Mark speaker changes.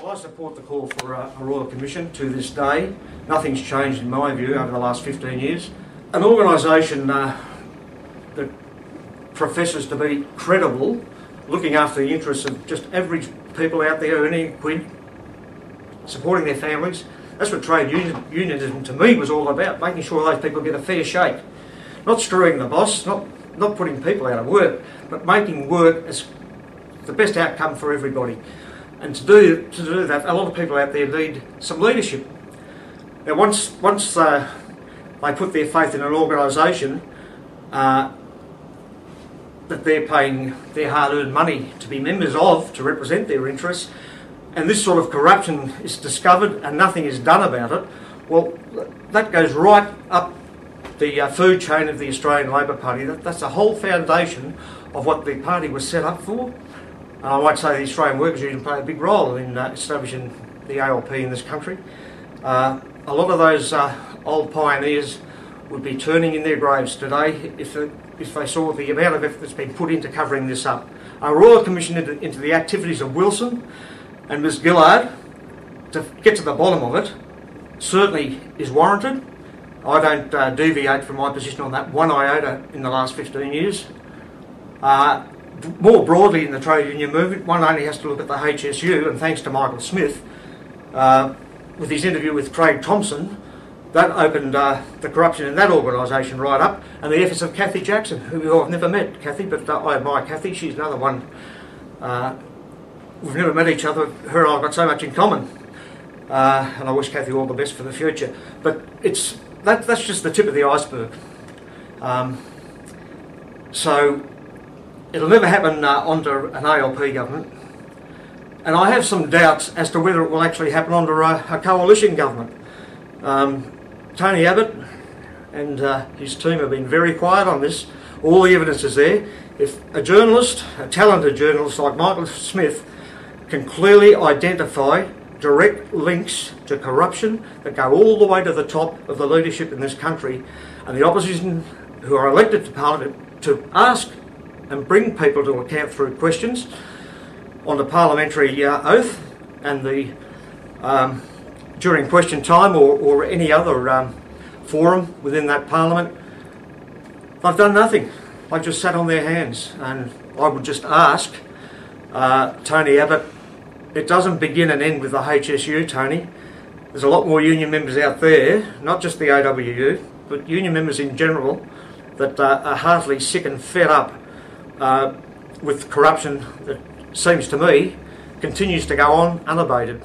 Speaker 1: I support the call for a Royal Commission to this day. Nothing's changed in my view over the last 15 years. An organisation that professes to be credible, looking after the interests of just average people out there earning a quid, supporting their families. That's what trade unionism to me was all about, making sure those people get a fair shake. Not screwing the boss, not putting people out of work, but making work as the best outcome for everybody. And to do that, a lot of people out there need some leadership. Now once they put their faith in an organisation that they're paying their hard-earned money to be members of, to represent their interests, and this sort of corruption is discovered and nothing is done about it, well, that goes right up the food chain of the Australian Labor Party. That's the whole foundation of what the party was set up for. And I might say the Australian Workers Union played a big role in establishing the ALP in this country. A lot of those old pioneers would be turning in their graves today if they saw the amount of effort that's been put into covering this up. A Royal Commission into the activities of Wilson and Ms Gillard, to get to the bottom of it, certainly is warranted. I don't deviate from my position on that one iota in the last 15 years. More broadly in the trade union movement, one only has to look at the HSU, and thanks to Michael Smith, with his interview with Craig Thompson, that opened the corruption in that organisation right up, and the efforts of Cathy Jackson, who I've never met, Cathy, but I admire Cathy. She's another one. We've never met each other. Her and I've got so much in common, and I wish Cathy all the best for the future. But that's just the tip of the iceberg. So it'll never happen under an ALP government, and I have some doubts as to whether it will actually happen under a coalition government. Tony Abbott and his team have been very quiet on this. All the evidence is there. If a journalist, a talented journalist like Michael Smith, can clearly identify direct links to corruption that go all the way to the top of the leadership in this country, and the opposition who are elected to Parliament to ask and bring people to account through questions on the parliamentary oath and the during question time or any other forum within that parliament, they've done nothing. They've just sat on their hands. And I would just ask Tony Abbott, it doesn't begin and end with the HSU, Tony. There's a lot more union members out there, not just the AWU, but union members in general, that are heartily sick and fed up with corruption that seems to me continues to go on unabated.